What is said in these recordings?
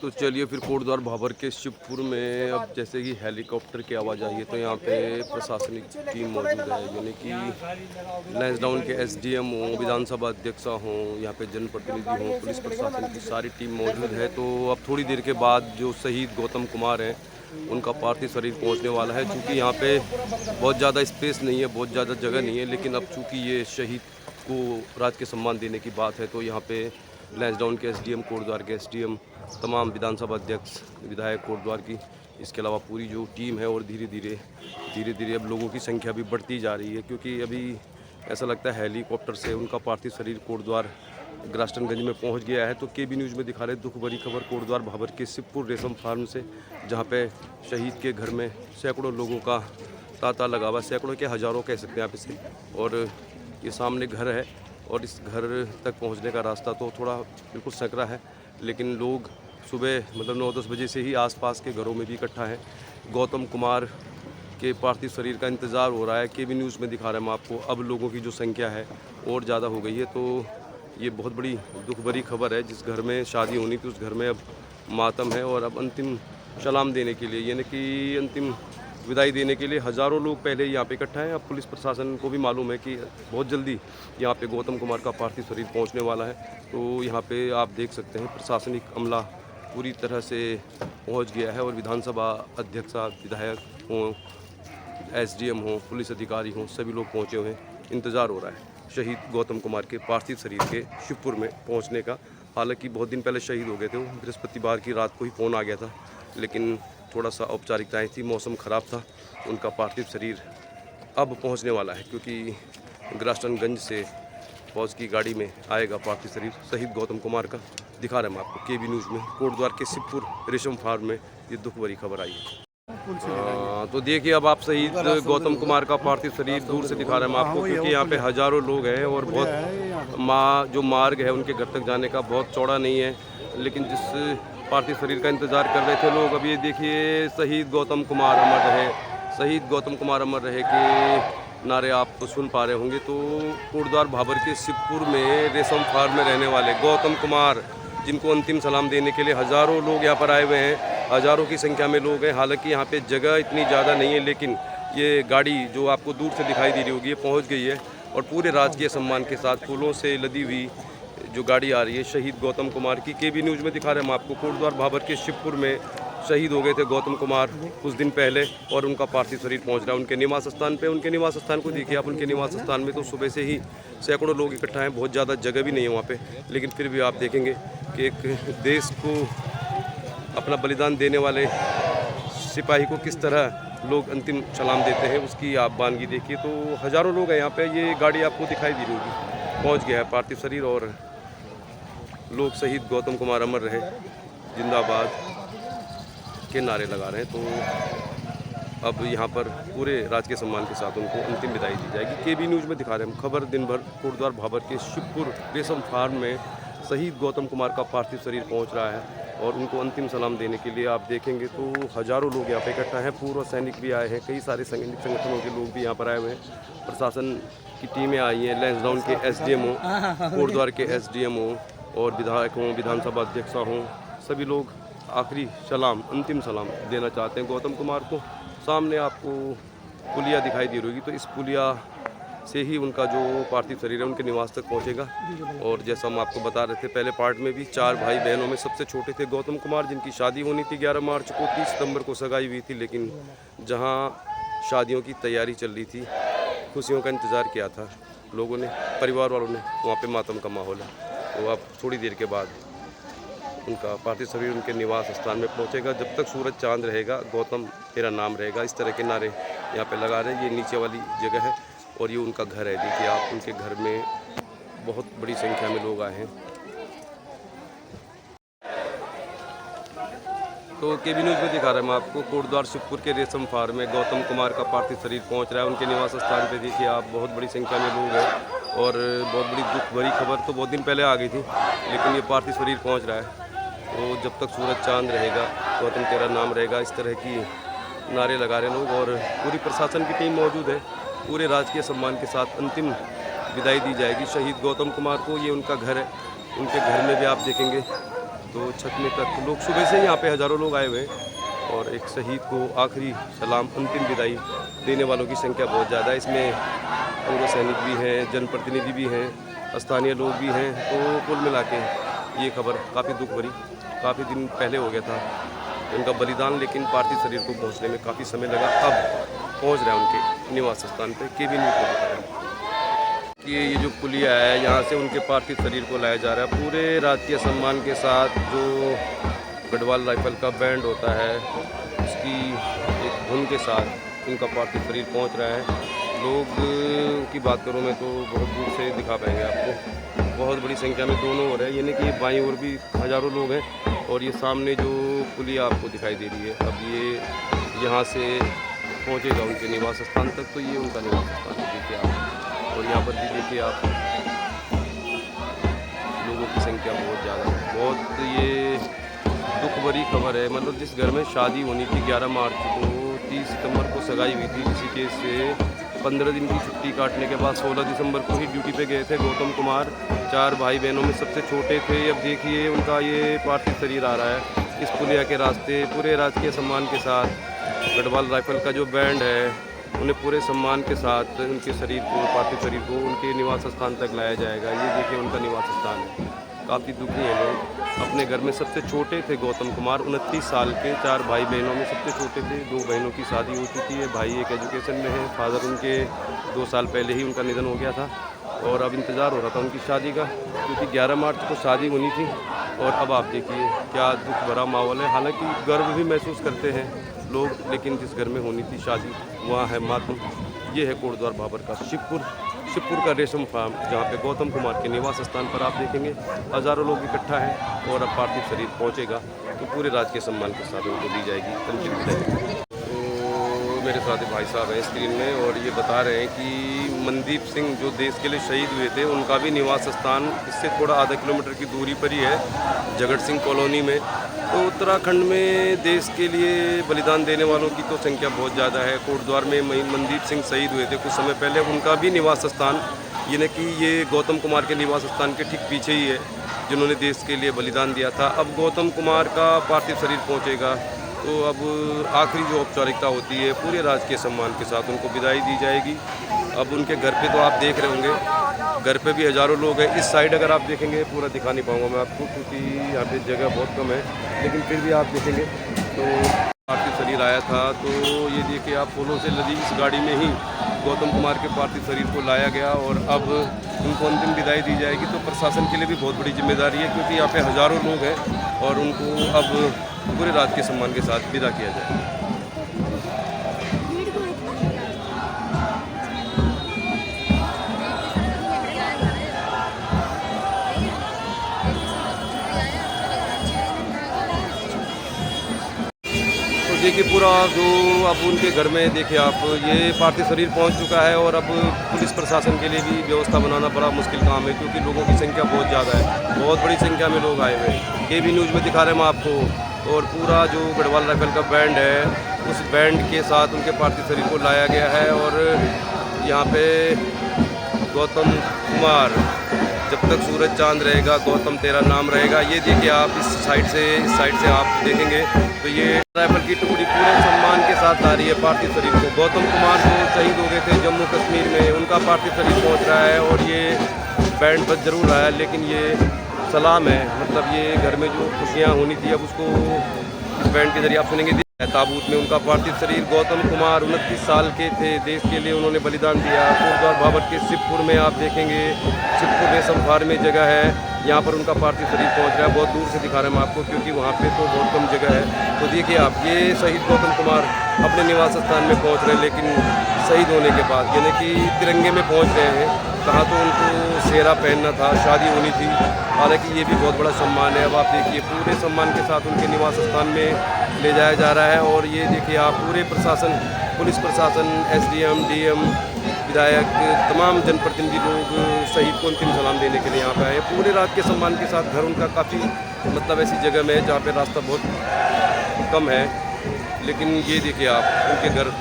तो चलिए फिर कोटद्वार भाबर के शिवपुर में अब जैसे कि हेलीकॉप्टर की आवाज़ आई है तो यहाँ पे प्रशासनिक टीम मौजूद है, यानी कि लैंसडाउन के एसडीएम हों, विधानसभा अध्यक्ष हों, यहाँ पे जनप्रतिनिधि हों, पुलिस प्रशासन की सारी टीम मौजूद है। तो अब थोड़ी देर के बाद जो शहीद गौतम कुमार हैं उनका पार्थिव शरीर पहुँचने वाला है। चूँकि यहाँ पे बहुत ज़्यादा स्पेस नहीं है, बहुत ज़्यादा जगह नहीं है, लेकिन अब चूँकि ये शहीद को राजकीय सम्मान देने की बात है तो यहाँ पे लैंसडाउन के एसडीएम, कोटद्वार के एसडीएम, तमाम विधानसभा अध्यक्ष, विधायक कोटद्वार की, इसके अलावा पूरी जो टीम है और धीरे धीरे अब लोगों की संख्या भी बढ़ती जा रही है, क्योंकि अभी ऐसा लगता है हेलीकॉप्टर से उनका पार्थिव शरीर कोटद्वार ग्रास्टनगंज में पहुंच गया है। तो केबी न्यूज़ में दिखा रहे दुख भरी खबर कोटद्वार भाबर के शिवपुर रेशम फार्म से, जहां पे शहीद के घर में सैकड़ों लोगों का तांता लगा हुआ, सैकड़ों के हज़ारों कह सकते हैं आप इसे। और ये सामने घर है और इस घर तक पहुंचने का रास्ता तो थोड़ा बिल्कुल सकरा है, लेकिन लोग सुबह मतलब 9-10 बजे से ही आसपास के घरों में भी इकट्ठा हैं। गौतम कुमार के पार्थिव शरीर का इंतज़ार हो रहा है। केबी न्यूज़ में दिखा रहे हैं हम आपको। अब लोगों की जो संख्या है और ज़्यादा हो गई है। तो ये बहुत बड़ी दुख भरी खबर है। जिस घर में शादी होनी थी उस घर में अब मातम है और अब अंतिम सलाम देने के लिए, यानी कि अंतिम विदाई देने के लिए हज़ारों लोग पहले यहाँ पे इकट्ठा हैं। अब पुलिस प्रशासन को भी मालूम है कि बहुत जल्दी यहाँ पे गौतम कुमार का पार्थिव शरीर पहुँचने वाला है। तो यहाँ पे आप देख सकते हैं प्रशासनिक अमला पूरी तरह से पहुँच गया है और विधानसभा अध्यक्ष, विधायक हों, एसडीएम हों, पुलिस अधिकारी हों, सभी लोग पहुँचे हुए हैं। इंतज़ार हो रहा है शहीद गौतम कुमार के पार्थिव शरीर के शिवपुर में पहुँचने का। हालांकि बहुत दिन पहले शहीद हो गए थे वो, बृहस्पतिवार की रात को ही फ़ोन आ गया था, लेकिन थोड़ा सा औपचारिकताएं थी, मौसम ख़राब था। उनका पार्थिव शरीर अब पहुंचने वाला है, क्योंकि ग्रास्टनगंज से फौज की गाड़ी में आएगा पार्थिव शरीर शहीद गौतम कुमार का। दिखा रहे हैं हम आपको केबी न्यूज़ में कोटद्वार के शिवपुर रेशम फार्म में ये दुख भरी खबर आई है। तो देखिए अब आप शहीद गौतम कुमार का पार्थिव शरीर दूर से दिखा रहे हैं हम आपको, क्योंकि यहाँ पे हज़ारों लोग हैं और बहुत जो मार्ग है उनके घर तक जाने का बहुत चौड़ा नहीं है, लेकिन जिस पार्थिव शरीर का इंतज़ार कर रहे थे लोग, अब ये देखिए शहीद गौतम कुमार अमर रहे, शहीद गौतम कुमार अमर रहे के नारे आप सुन पा रहे होंगे। तो कोटद्वार भाबर के शिवपुर में रेशम फार्म में रहने वाले गौतम कुमार, जिनको अंतिम सलाम देने के लिए हज़ारों लोग यहाँ पर आए हुए हैं, हज़ारों की संख्या में लोग हैं। हालांकि यहाँ पे जगह इतनी ज़्यादा नहीं है, लेकिन ये गाड़ी जो आपको दूर से दिखाई दे रही होगी ये पहुँच गई है और पूरे राजकीय सम्मान के साथ फूलों से लदी हुई जो गाड़ी आ रही है शहीद गौतम कुमार की। केबी न्यूज़ में दिखा रहे हैं हम आपको कोटद्वार भाबर के शिवपुर में शहीद हो गए थे गौतम कुमार कुछ दिन पहले और उनका पार्थिव शरीर पहुंच रहा है उनके निवास स्थान पे। उनके निवास स्थान को देखिए आप, उनके निवास स्थान में तो सुबह से ही सैकड़ों लोग इकट्ठा हैं, बहुत ज़्यादा जगह भी नहीं है वहाँ पे, लेकिन फिर भी आप देखेंगे कि एक देश को अपना बलिदान देने वाले सिपाही को किस तरह लोग अंतिम सलाम देते हैं, उसकी आप वानगी देखिए। तो हज़ारों लोग हैं यहाँ पे। ये गाड़ी आपको दिखाई दे रही होगी, पहुँच गया है पार्थिव शरीर और लोग शहीद गौतम कुमार अमर रहे जिंदाबाद के नारे लगा रहे हैं। तो अब यहाँ पर पूरे राजकीय सम्मान के साथ उनको अंतिम विदाई दी जाएगी। केबी न्यूज़ में दिखा रहे हैं हम खबर दिन भर। कोटद्वार भाबर के शिवपुर रेशम फार्म में शहीद गौतम कुमार का पार्थिव शरीर पहुँच रहा है और उनको अंतिम सलाम देने के लिए आप देखेंगे तो हज़ारों लोग यहाँ पे इकट्ठा हैं। पूर्व सैनिक भी आए हैं, कई सारे संगठनों के लोग भी यहाँ पर आए हुए हैं, प्रशासन की टीमें आई हैं, लैंसडाउन के एसडीएम हों, कोटद्वार के एसडीएम हों और विधायक हों, विधानसभा अध्यक्ष हों, सभी लोग आखिरी सलाम, अंतिम सलाम देना चाहते हैं गौतम कुमार को। सामने आपको पुलिया दिखाई दे रही होगी, तो इस पुलिया से ही उनका जो पार्थिव शरीर है उनके निवास तक पहुंचेगा। और जैसा हम आपको बता रहे थे पहले पार्ट में भी, 4 भाई बहनों में सबसे छोटे थे गौतम कुमार, जिनकी शादी होनी थी 11 मार्च को, 30 सितंबर को सगाई हुई थी, लेकिन जहां शादियों की तैयारी चल रही थी, खुशियों का इंतज़ार किया था लोगों ने, परिवार वालों ने, वहाँ पे मातम का माहौल है। तो अब थोड़ी देर के बाद उनका पार्थिव शरीर उनके निवास स्थान में पहुंचेगा। जब तक सूरज चांद रहेगा गौतम तेरा नाम रहेगा, इस तरह के नारे यहाँ पे लगा रहे हैं। ये नीचे वाली जगह है और ये उनका घर है। देखिए आप, उनके घर में बहुत बड़ी संख्या में लोग आए हैं। तो केबी न्यूज़ में दिखा रहे हैं हम आपको कोटद्वार शिवपुर के रेशम फार्म में गौतम कुमार का पार्थिव शरीर पहुंच रहा है उनके निवास स्थान पे। देखिए आप, बहुत बड़ी संख्या में लोग हैं और बहुत बड़ी दुख भरी खबर तो बहुत दिन पहले आ गई थी, लेकिन ये पार्थिव शरीर पहुंच रहा है। तो जब तक सूरज चांद रहेगा गौतम तेरा नाम रहेगा, इस तरह की नारे लगा रहे लोग और पूरी प्रशासन की टीम मौजूद है। पूरे राजकीय सम्मान के साथ अंतिम विदाई दी जाएगी शहीद गौतम कुमार को। ये उनका घर है, उनके घर में भी आप देखेंगे तो छत में तक लोग सुबह से यहाँ पे हज़ारों लोग आए हुए हैं और एक शहीद को आखिरी सलाम अंतिम विदाई देने वालों की संख्या बहुत ज़्यादा है। इसमें पूर्व सैनिक भी हैं, जनप्रतिनिधि भी हैं, स्थानीय लोग भी हैं। तो कुल मिला के ये खबर काफ़ी दुख भरी, काफ़ी दिन पहले हो गया था उनका बलिदान, लेकिन पार्थिव शरीर को पहुंचने में काफ़ी समय लगा। अब पहुंच रहा है उनके निवास स्थान पे। केबी न्यूज़ को बताया कि ये जो पुलिया है यहाँ से उनके पार्थिव शरीर को लाया जा रहा है पूरे राजकीय सम्मान के साथ। जो गढ़वाल राइफल का बैंड होता है उसकी एक धुन के साथ उनका पार्थिव शरीर पहुँच रहा है। लोग की बात करूँ मैं तो बहुत दूर से दिखा पाएंगे आपको, बहुत बड़ी संख्या में दोनों ओर है, यानी कि बाईं ओर भी हज़ारों लोग हैं और ये सामने जो पुलिया आपको दिखाई दे रही है अब ये यहाँ से पहुँचेगा उनके निवास स्थान तक। तो ये उनका निवास स्थान है, देखिए आप। और यहाँ पर भी देखिए आप लोगों की संख्या बहुत ज़्यादा है। बहुत ये दुख भरी खबर है। मतलब जिस घर में शादी होनी थी 11 मार्च को, 30 सितंबर को सगाई हुई थी, इसी केस से 15 दिन की छुट्टी काटने के बाद 16 दिसंबर को ही ड्यूटी पे गए थे गौतम कुमार। 4 भाई बहनों में सबसे छोटे थे। अब देखिए उनका ये पार्थिव शरीर आ रहा है इस पुलिया के रास्ते पूरे राजकीय सम्मान के साथ। गढ़वाल राइफल का जो बैंड है उन्हें पूरे सम्मान के साथ उनके शरीर को, पार्थिव शरीर को उनके निवास स्थान तक लाया जाएगा। ये देखिए उनका निवास स्थान है। काफ़ी दुखी हैं लोग। अपने घर में सबसे छोटे थे गौतम कुमार, 29 साल के। 4 भाई बहनों में सबसे छोटे थे। 2 बहनों की शादी हो चुकी है, भाई एक एजुकेशन में है। फादर उनके 2 साल पहले ही उनका निधन हो गया था और अब इंतज़ार हो रहा था उनकी शादी का, क्योंकि 11 मार्च को शादी होनी थी। और अब आप देखिए क्या दुख भरा माहौल है। हालांकि गर्व भी महसूस करते हैं लोग, लेकिन जिस घर में होनी थी शादी वहाँ है मातम। ये है कोटद्वार भाबर का शिवपुर का रेशम फार्म, जहाँ पे गौतम कुमार के निवास स्थान पर आप देखेंगे हज़ारों लोग इकट्ठा हैं। और अब पार्थिव शरीर पहुँचेगा तो पूरे राजकीय सम्मान के साथ उनको दी जाएगी अंतिम विदाई। तो मेरे साथ भाई साहब हैं स्क्रीन में और ये बता रहे हैं कि मनदीप सिंह जो देश के लिए शहीद हुए थे उनका भी निवास स्थान इससे थोड़ा आधा किलोमीटर की दूरी पर ही है, जगत सिंह कॉलोनी में। तो उत्तराखंड में देश के लिए बलिदान देने वालों की तो संख्या बहुत ज़्यादा है। कोटद्वार में मनदीप सिंह शहीद हुए थे कुछ समय पहले, उनका भी निवास स्थान यानी कि ये गौतम कुमार के निवास स्थान के ठीक पीछे ही है, जिन्होंने देश के लिए बलिदान दिया था। अब गौतम कुमार का पार्थिव शरीर पहुंचेगा तो अब आखिरी जो औपचारिकता होती है पूरे राजकीय सम्मान के साथ उनको विदाई दी जाएगी। अब उनके घर पे तो आप देख रहे होंगे, घर पे भी हज़ारों लोग हैं। इस साइड अगर आप देखेंगे, पूरा दिखा नहीं पाऊँगा मैं आपको क्योंकि यहाँ पे जगह बहुत कम है, लेकिन फिर भी आप देखेंगे तो पार्थिव शरीर आया था। तो ये देखिए आप फूलों से लदी इस गाड़ी में ही गौतम कुमार के पार्थिव शरीर को लाया गया और अब उनको अंतिम विदाई दी जाएगी। तो प्रशासन के लिए भी बहुत बड़ी जिम्मेदारी है, क्योंकि यहाँ पे हज़ारों लोग हैं और उनको अब पूरे राजकीय सम्मान के साथ विदा किया जाए। देखिए पूरा जो अब उनके घर में देखिए आप ये पार्थिव शरीर पहुंच चुका है और अब पुलिस प्रशासन के लिए भी व्यवस्था बनाना बड़ा मुश्किल काम है, क्योंकि लोगों की संख्या बहुत ज़्यादा है, बहुत बड़ी संख्या में लोग आए हुए हैं। केबी न्यूज़ में दिखा रहे हैं हम आपको। और पूरा जो गढ़वाल राइफल का बैंड है उस बैंड के साथ उनके पार्थिव शरीर को लाया गया है। और यहाँ पे गौतम कुमार, जब तक सूरज चांद रहेगा गौतम तेरा नाम रहेगा। ये देखिए आप इस साइड से आप देखेंगे तो ये राइफल की टुकड़ी पूरे सम्मान के साथ आ रही है पार्थिव शरीर को। गौतम कुमार जो शहीद हो गए थे जम्मू कश्मीर में, उनका पार्थिव शरीर पहुंच रहा है और ये बैंड बज जरूर रहा है, लेकिन ये सलाम है। मतलब ये घर में जो खुशियाँ होनी थी अब उसको इस बैंड के जरिए आप सुनेंगे। ताबूत में उनका पार्थिव शरीर, गौतम कुमार 29 साल के थे, देश के लिए उन्होंने बलिदान दिया। कोटद्वार भाबर के शिवपुर में आप देखेंगे, शिवपुर में संभार में जगह है, यहाँ पर उनका पार्थिव शरीर पहुँच रहा है। बहुत दूर से दिखा रहे हैं हम आपको क्योंकि वहाँ पे तो बहुत कम जगह है। तो देखिए आप ये शहीद गौतम कुमार अपने निवास स्थान में पहुँच रहे हैं, लेकिन शहीद होने के बाद यानी कि तिरंगे में पहुँच रहे हैं। कहाँ तो उनको सेहरा पहनना था, शादी होनी थी, हालांकि ये भी बहुत बड़ा सम्मान है। अब आप देखिए पूरे सम्मान के साथ उनके निवास स्थान में ले जाया जा रहा है। और ये देखिए आप पूरे प्रशासन, पुलिस प्रशासन, एसडीएम, डीएम, विधायक, तमाम जनप्रतिनिधि लोग शहीद को अंतिम सलाम देने के लिए यहाँ पे आए। पूरे रात के सम्मान के साथ घर उनका काफ़ी मतलब ऐसी जगह में है जहाँ पे रास्ता बहुत कम है, लेकिन ये देखिए आप उनके घर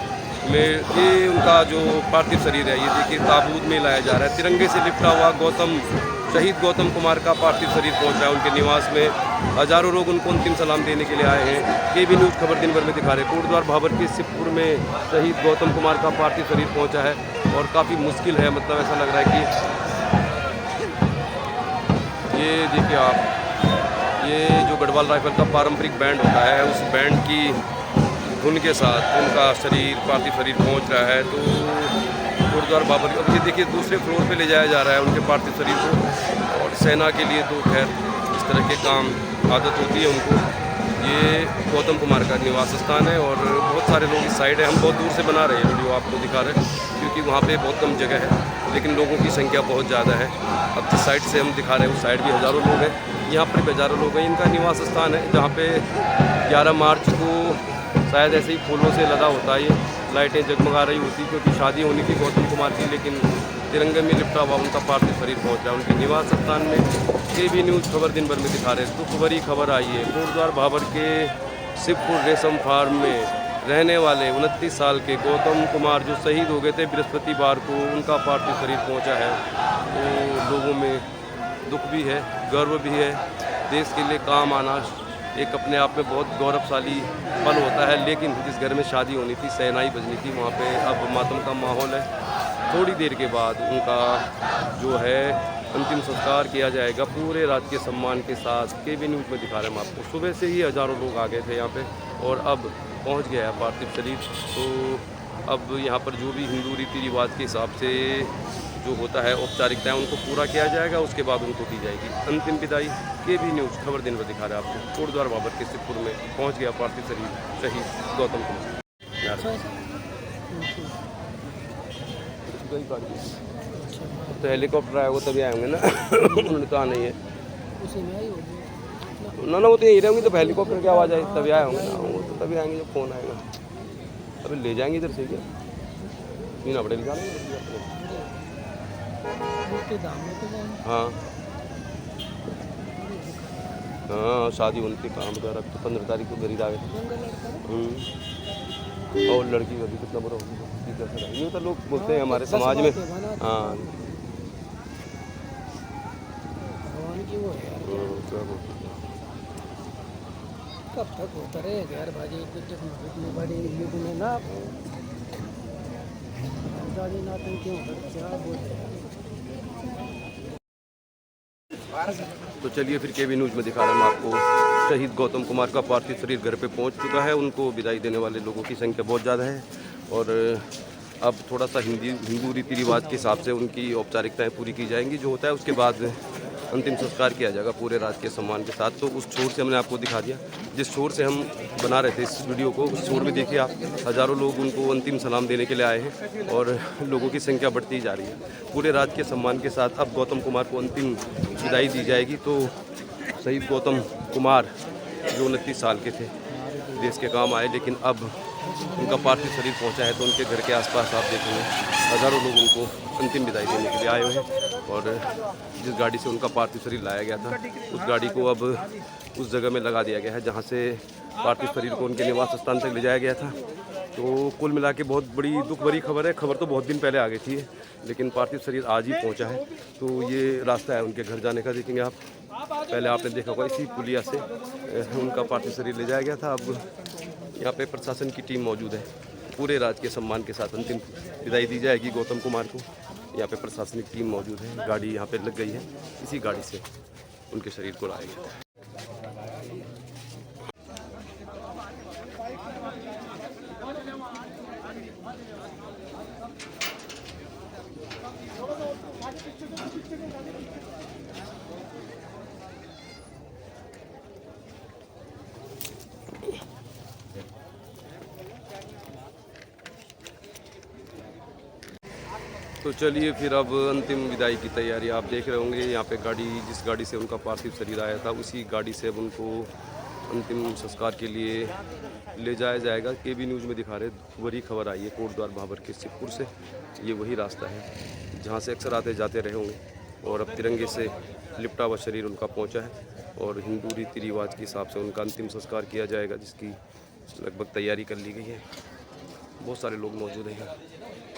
में ये उनका जो पार्थिव शरीर है, ये देखिए ताबूत में लाया जा रहा है। तिरंगे से लिपटा हुआ शहीद गौतम कुमार का पार्थिव शरीर पहुंचा है उनके निवास में। हजारों लोग उनको अंतिम सलाम देने के लिए आए हैं। केबी न्यूज़ खबर दिन भर में दिखा रहे कोटद्वार भाबर के शिवपुर में शहीद गौतम कुमार का पार्थिव शरीर पहुंचा है और काफ़ी मुश्किल है, मतलब ऐसा लग रहा है कि ये देखिए आप, ये जो गढ़वाल राइफल का पारंपरिक बैंड होता है, उस बैंड की धुन के साथ उनका पार्थिव शरीर पहुंच रहा है। तो कोटद्वार भाबर, अब ये देखिए दूसरे फ्लोर पे ले जाया जा रहा है उनके पार्थिव शरीर को। और सेना के लिए तो खैर इस तरह के काम आदत होती है उनको। ये गौतम कुमार का निवास स्थान है और बहुत सारे लोग इस साइड है। हम बहुत दूर से बना रहे हैं वीडियो, आपको दिखा रहे हैं क्योंकि वहाँ पे बहुत कम जगह है, लेकिन लोगों की संख्या बहुत ज़्यादा है। अब जिस साइड से हम दिखा रहे हैं उस साइड भी हज़ारों लोग हैं, यहाँ पर भी हज़ारों लोग हैं। इनका निवास स्थान है जहाँ पे 11 मार्च को शायद ऐसे ही फूलों से लदा होता है, ये लाइटें जगमगा रही होती क्योंकि शादी होनी थी गौतम कुमार की, लेकिन तिरंगे में लिपटा हुआ उनका पार्थिव शरीर पहुंच रहा है उनके निवास स्थान में। केबी न्यूज़ खबर दिन भर में दिखा रहे दुख भरी खबर आई है। कोटद्वार भाबर के शिवपुर रेशम फार्म में रहने वाले 29 साल के गौतम कुमार जो शहीद हो गए थे बृहस्पतिवार को, उनका पार्थिव शरीर पहुंचा है। तो लोगों में दुख भी है, गर्व भी है। देश के लिए काम आना एक अपने आप में बहुत गौरवशाली पल होता है, लेकिन जिस घर में शादी होनी थी, शहनाई बजनी थी, वहाँ पे अब मातम का माहौल है। थोड़ी देर के बाद उनका जो है अंतिम संस्कार किया जाएगा पूरे राजकीय सम्मान के साथ। केबी न्यूज़ में दिखा रहे हैं हम आपको। सुबह से ही हज़ारों लोग आ गए थे यहाँ पे और अब पहुँच गया है पार्थिव शरीर। तो अब यहाँ पर जो भी हिंदू रीति रिवाज के हिसाब से जो होता है औपचारिकताएं, उनको पूरा किया जाएगा, उसके बाद उनको दी जाएगी अंतिम विदाई। केबी न्यूज़ खबर दिन भर दिखा रहा है आपको। कोटद्वार भाबर के शिवपुर में पहुंच गया पार्थिव शरीर शहीद गौतम कुमार। तो हेलीकॉप्टर आया वो तभी आएंगे ना उन्होंने तो आना ही है ना, वो तो यहीं रहेंगे, तो हेलीकॉप्टर की आवाज़ आई तभी आए होंगे ना, वो तो तभी आएंगे जब फ़ोन आएगा। अभी ले जाएंगे इधर से क्या मीना बड़े ले हाँ हाँ, शादी होनी थी, काम वगैरह तो 15 तारीख को गरीब आ गए। और लड़की का भी कितना बुरा होगी, ये तो लोग बोलते हैं हमारे समाज में। हाँ कब तक होता रहेगा यार भाजी, इतनी बड़ी युग में ना गाड़ी ना तो क्यों क्या बोलते। तो चलिए फिर केबी न्यूज़ में दिखा रहा हूँ आपको। शहीद गौतम कुमार का पार्थिव शरीर घर पे पहुंच चुका है। उनको विदाई देने वाले लोगों की संख्या बहुत ज़्यादा है और अब थोड़ा सा हिंदू रीति रिवाज के हिसाब से उनकी औपचारिकताएं पूरी की जाएंगी। जो होता है उसके बाद अंतिम संस्कार किया जाएगा पूरे राजकीय सम्मान के साथ। तो उस छोर से हमने आपको दिखा दिया, जिस छोर से हम बना रहे थे इस वीडियो को, उस छोर में देखिए आप, हज़ारों लोग उनको अंतिम सलाम देने के लिए आए हैं और लोगों की संख्या बढ़ती जा रही है। पूरे राजकीय सम्मान के साथ अब गौतम कुमार को अंतिम विदाई दी जाएगी। तो शहीद गौतम कुमार जो 29 साल के थे, देश के काम आए, लेकिन अब उनका पार्थिव शरीर पहुंचा है। तो उनके घर के आसपास आप देखेंगे हज़ारों लोग उनको अंतिम विदाई देने के लिए आए हुए हैं। और जिस गाड़ी से उनका पार्थिव शरीर लाया गया था, उस गाड़ी को अब उस जगह में लगा दिया गया है जहां से पार्थिव शरीर को उनके निवास स्थान तक ले जाया गया था। तो कुल मिला के बहुत बड़ी दुख भरी खबर है। खबर तो बहुत दिन पहले आ गई थी, लेकिन पार्थिव शरीर आज ही पहुंचा है। तो ये रास्ता है उनके घर जाने का, देखेंगे आप। पहले आपने देखा होगा इसी पुलिया से उनका पार्थिव शरीर ले जाया गया था। अब यहाँ पे प्रशासन की टीम मौजूद है। पूरे राजकीय सम्मान के साथ अंतिम विदाई दी जाएगी गौतम कुमार को। यहाँ पे प्रशासनिक टीम मौजूद है, गाड़ी यहाँ पे लग गई है, इसी गाड़ी से उनके शरीर को लाया गया था। तो चलिए फिर अब अंतिम विदाई की तैयारी आप देख रहे होंगे। यहाँ पे गाड़ी, जिस गाड़ी से उनका पार्थिव शरीर आया था, उसी गाड़ी से अब उनको अंतिम संस्कार के लिए ले जाया जाएगा। केबी न्यूज़ में दिखा रहे बड़ी खबर आई है कोटद्वार भाबर के शिवपुर से। ये वही रास्ता है जहाँ से अक्सर आते जाते रहे होंगे और अब तिरंगे से लिपटा हुआ शरीर उनका पहुँचा है और हिंदू रीति रिवाज के हिसाब से उनका अंतिम संस्कार किया जाएगा, जिसकी लगभग तैयारी कर ली गई है। बहुत सारे लोग मौजूद हैं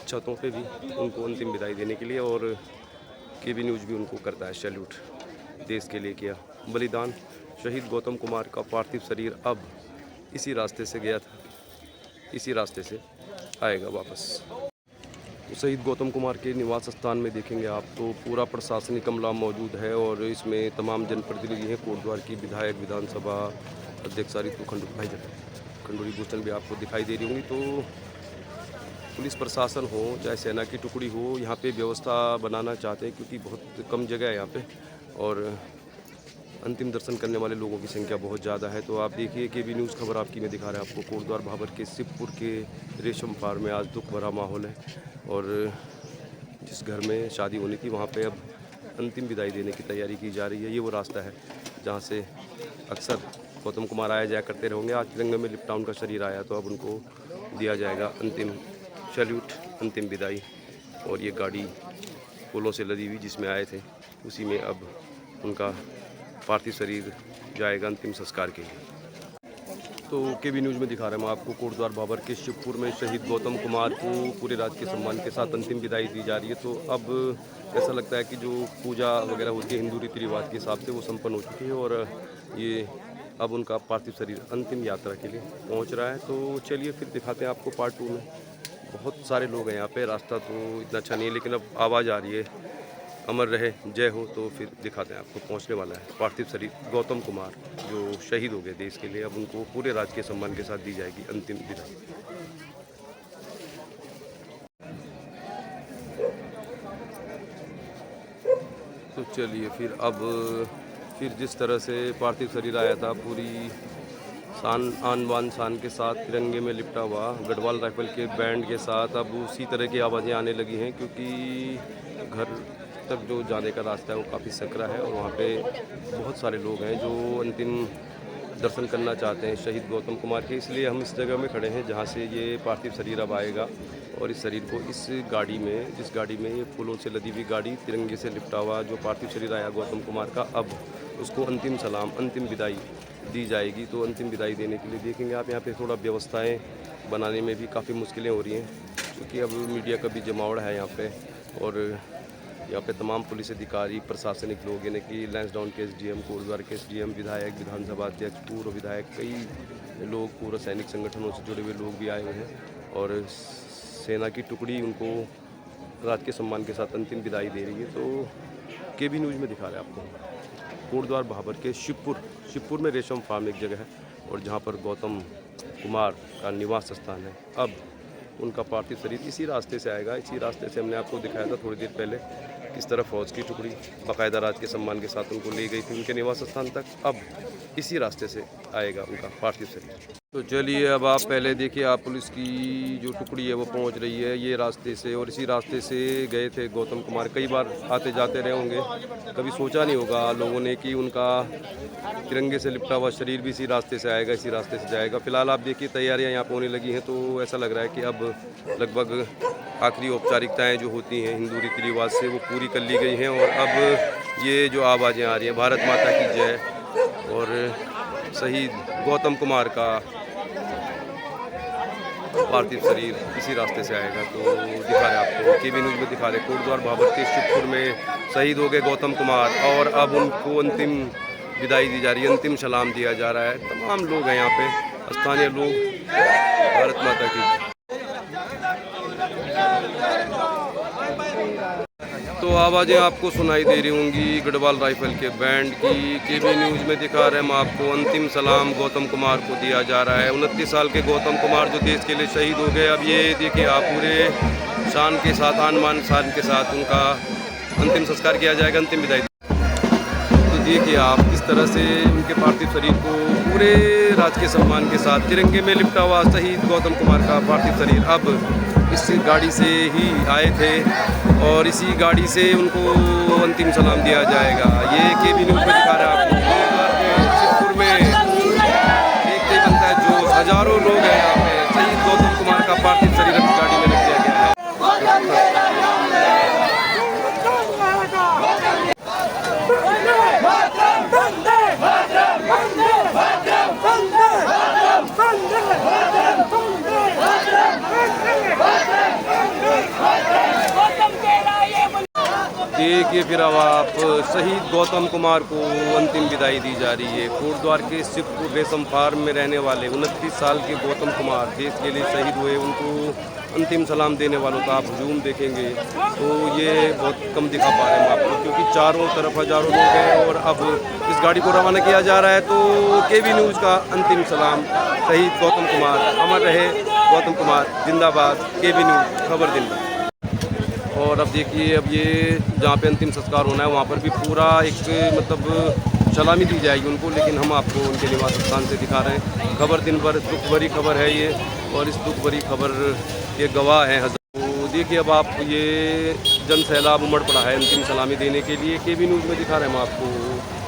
छतों पे भी उनको अंतिम विदाई देने के लिए, और केबी न्यूज़ भी उनको करता है सैल्यूट। देश के लिए किया बलिदान। शहीद गौतम कुमार का पार्थिव शरीर अब इसी रास्ते से गया था, इसी रास्ते से आएगा वापस। तो शहीद गौतम कुमार के निवास स्थान में देखेंगे आप तो पूरा प्रशासनिक अमला मौजूद है, और इसमें तमाम जनप्रतिनिधि हैं। कोटद्वार की विधायक, विधानसभा अध्यक्ष रितु खंडूरी भूषण भी आपको दिखाई दे रही होंगी। तो पुलिस प्रशासन हो चाहे सेना की टुकड़ी हो, यहाँ पे व्यवस्था बनाना चाहते हैं क्योंकि बहुत कम जगह है यहाँ पे, और अंतिम दर्शन करने वाले लोगों की संख्या बहुत ज़्यादा है। तो आप देखिए केबी न्यूज़ खबर आपकी में दिखा रहा है आपको कोटद्वार भाबर के शिवपुर के रेशम फार्म में आज दुख भरा माहौल है, और जिस घर में शादी होनी थी वहाँ पे अब अंतिम विदाई देने की तैयारी की जा रही है। ये वो रास्ता है जहाँ से अक्सर गौतम कुमार आया जाया करते रहेंगे। आज तिरंगे में लिपटा उनका शरीर आया, तो अब उनको दिया जाएगा अंतिम सैल्यूट, अंतिम विदाई। और ये गाड़ी फूलों से लदी हुई जिसमें आए थे, उसी में अब उनका पार्थिव शरीर जाएगा अंतिम संस्कार के लिए। तो केबी न्यूज़ में दिखा रहे हैं मैं आपको कोटद्वार भाबर के शिवपुर में शहीद गौतम कुमार को पूरे राजकीय सम्मान के साथ अंतिम विदाई दी जा रही है। तो अब ऐसा लगता है कि जो पूजा वगैरह होती है हिंदू रीति रिवाज के हिसाब से वो संपन्न हो चुकी है, और ये अब उनका पार्थिव शरीर अंतिम यात्रा के लिए पहुंच रहा है। तो चलिए फिर दिखाते हैं आपको पार्ट 2 में। बहुत सारे लोग हैं यहाँ पे, रास्ता तो इतना अच्छा नहीं है लेकिन अब आवाज़ आ रही है अमर रहे जय हो। तो फिर दिखाते हैं आपको, पहुंचने वाला है पार्थिव शरीर गौतम कुमार जो शहीद हो गए देश के लिए। अब उनको पूरे राजकीय सम्मान के साथ दी जाएगी अंतिम विदाई। तो चलिए फिर फिर जिस तरह से पार्थिव शरीर आया था पूरी आन बान शान के साथ तिरंगे में लिपटा हुआ गढ़वाल राइफल के बैंड के साथ, अब उसी तरह की आवाज़ें आने लगी हैं क्योंकि घर तक जो जाने का रास्ता है वो काफ़ी सकरा है, और वहाँ पे बहुत सारे लोग हैं जो अंतिम दर्शन करना चाहते हैं शहीद गौतम कुमार के। इसलिए हम इस जगह में खड़े हैं जहाँ से ये पार्थिव शरीर अब आएगा, और इस शरीर को इस गाड़ी में, जिस गाड़ी में ये फूलों से लदी हुई गाड़ी तिरंगे से लिपटा हुआ जो पार्थिव शरीर आया गौतम कुमार का, अब उसको अंतिम सलाम, अंतिम विदाई दी जाएगी। तो अंतिम विदाई देने के लिए देखेंगे आप यहाँ पे थोड़ा व्यवस्थाएं बनाने में भी काफ़ी मुश्किलें हो रही हैं क्योंकि अब मीडिया का भी जमावड़ है यहाँ पे, और यहाँ पे तमाम पुलिस अधिकारी, प्रशासनिक लोग यानी कि लैंसडाउन के एसडीएम, कोटद्वार के एसडीएम, विधायक, विधानसभा अध्यक्ष, पूर्व विधायक, कई लोग पूर्व सैनिक संगठनों से जुड़े हुए लोग भी आए हुए हैं, और सेना की टुकड़ी उनको राजकीय सम्मान के साथ अंतिम विदाई दे रही है। तो केबी न्यूज़ में दिखा रहे हैं आपको कोटद्वार भाबर के शिवपुर में रेशम फार्म एक जगह है, और जहाँ पर गौतम कुमार का निवास स्थान है। अब उनका पार्थिव शरीर इसी रास्ते से आएगा। इसी रास्ते से हमने आपको दिखाया था थोड़ी देर पहले किस तरह फौज की टुकड़ी बाकायदा राज के सम्मान के साथ उनको ले गई थी उनके निवास स्थान तक। अब इसी रास्ते से आएगा उनका पार्थिव शरीर। तो चलिए अब आप पहले देखिए, आप पुलिस की जो टुकड़ी है वो पहुंच रही है ये रास्ते से, और इसी रास्ते से गए थे गौतम कुमार। कई बार आते जाते रहे होंगे, कभी सोचा नहीं होगा लोगों ने कि उनका तिरंगे से लिपटा हुआ शरीर भी इसी रास्ते से आएगा, इसी रास्ते से जाएगा। फिलहाल आप देखिए तैयारियां यहाँ पर होने लगी हैं, तो ऐसा लग रहा है कि अब लगभग आखिरी औपचारिकताएँ जो होती हैं हिंदू रीति रिवाज से वो पूरी कर ली गई हैं, और अब ये जो आवाज़ें आ रही हैं भारत माता की जय और शहीद गौतम कुमार का पार्थिव शरीर इसी रास्ते से आएगा। तो दिखा रहे आपको केबी न्यूज़ में दिखा रहे कोटद्वार भाबर के शिवपुर में शहीद हो गए गौतम कुमार, और अब उनको अंतिम विदाई दी जा रही है, अंतिम सलाम दिया जा रहा है। तमाम लोग हैं यहाँ पे, स्थानीय लोग, भारत माता की। तो आवाज़ें आपको सुनाई दे रही होंगी गढ़वाल राइफल के बैंड की। केबी न्यूज़ में दिखा रहे हैं हम आपको अंतिम सलाम गौतम कुमार को दिया जा रहा है। 29 साल के गौतम कुमार जो देश के लिए शहीद हो गए, अब ये देखिए आप पूरे शान के साथ, आन बान शान के साथ उनका अंतिम संस्कार किया जाएगा, अंतिम विदाई। तो देखिए आप किस तरह से उनके पार्थिव शरीर को पूरे राजकीय सम्मान के साथ तिरंगे में लिपटा हुआ शहीद गौतम कुमार का पार्थिव शरीर अब इस गाड़ी से ही आए थे, और इसी गाड़ी से उनको अंतिम सलाम दिया जाएगा। ये केबी न्यूज़ में दिखा रहा है आपको शिवपुर में देखते ही बनता है जो हजारों लोग हैं यहाँ पे। शहीद गौतम कुमार का पार्थिव शरीर इस गाड़ी में रख दिया गया है। देखिए फिर अब आप शहीद गौतम कुमार को अंतिम विदाई दी जा रही है। कोटद्वार के शिवपुर रेशम फार्म में रहने वाले 29 साल के गौतम कुमार देश के लिए शहीद हुए। उनको अंतिम सलाम देने वालों का आप हुजूम देखेंगे तो ये बहुत कम दिखा पा रहे हैं आपको, क्योंकि चारों तरफ हजारों लोग हैं। और अब इस गाड़ी को रवाना किया जा रहा है। तो केबी न्यूज़ का अंतिम सलाम शहीद गौतम कुमार, अमर रहे गौतम कुमार, जिंदाबाद। केबी न्यूज़, खबर दिन भर। और अब देखिए, अब ये जहाँ पे अंतिम संस्कार होना है वहाँ पर भी पूरा एक मतलब सलामी दी जाएगी उनको, लेकिन हम आपको उनके निवास स्थान से दिखा रहे हैं। खबर दिन भर दुख भरी खबर है ये, और इस दुख भरी खबर के गवाह हैं हज़ारों। तो देखिए अब आप ये जन सैलाब उमड़ पड़ा है अंतिम सलामी देने के लिए। केबी न्यूज़ में दिखा रहे हैं हम आपको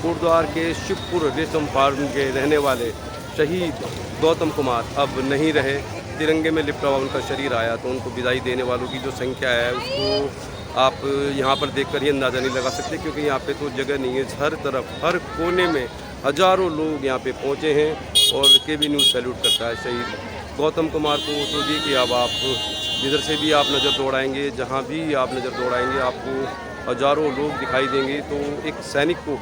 कोटद्वार के शिवपुर रेशम फार्म के रहने वाले शहीद गौतम कुमार अब नहीं रहे। तिरंगे में लिपटा हुआ उनका शरीर आया, तो उनको विदाई देने वालों की जो संख्या है उसको आप यहाँ पर देखकर ही अंदाज़ा नहीं लगा सकते, क्योंकि यहाँ पे तो जगह नहीं है। हर तरफ हर कोने में हजारों लोग यहाँ पे पहुँचे हैं और केबी न्यूज़ सैल्यूट करता है शहीद गौतम कुमार को। तो देखिए अब आप जिधर से भी आप नज़र दौड़ाएंगे, जहाँ भी आप नज़र दौड़ाएंगे, आपको हजारों लोग दिखाई देंगे। तो एक सैनिक को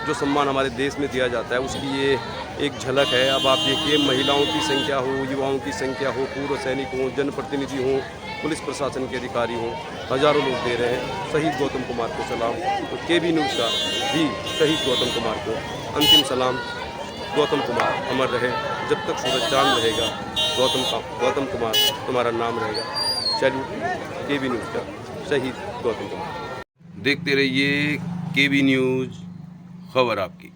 जो सम्मान हमारे देश में दिया जाता है उसकी ये एक झलक है। अब आप देखिए, महिलाओं की संख्या हो, युवाओं की संख्या हो, पूर्व सैनिक हों, जनप्रतिनिधि हों, पुलिस प्रशासन के अधिकारी हों, हजारों लोग दे रहे हैं शहीद गौतम कुमार को सलाम। तो केबी न्यूज़ का भी शहीद गौतम कुमार को अंतिम सलाम। गौतम कुमार अमर रहे, जब तक सूरज चांद रहेगा गौतम कुमार तुम्हारा नाम रहेगा। सैल्यूट केबी न्यूज़ का शहीद गौतम कुमार। देखते रहिए केबी न्यूज़, खबर आपकी।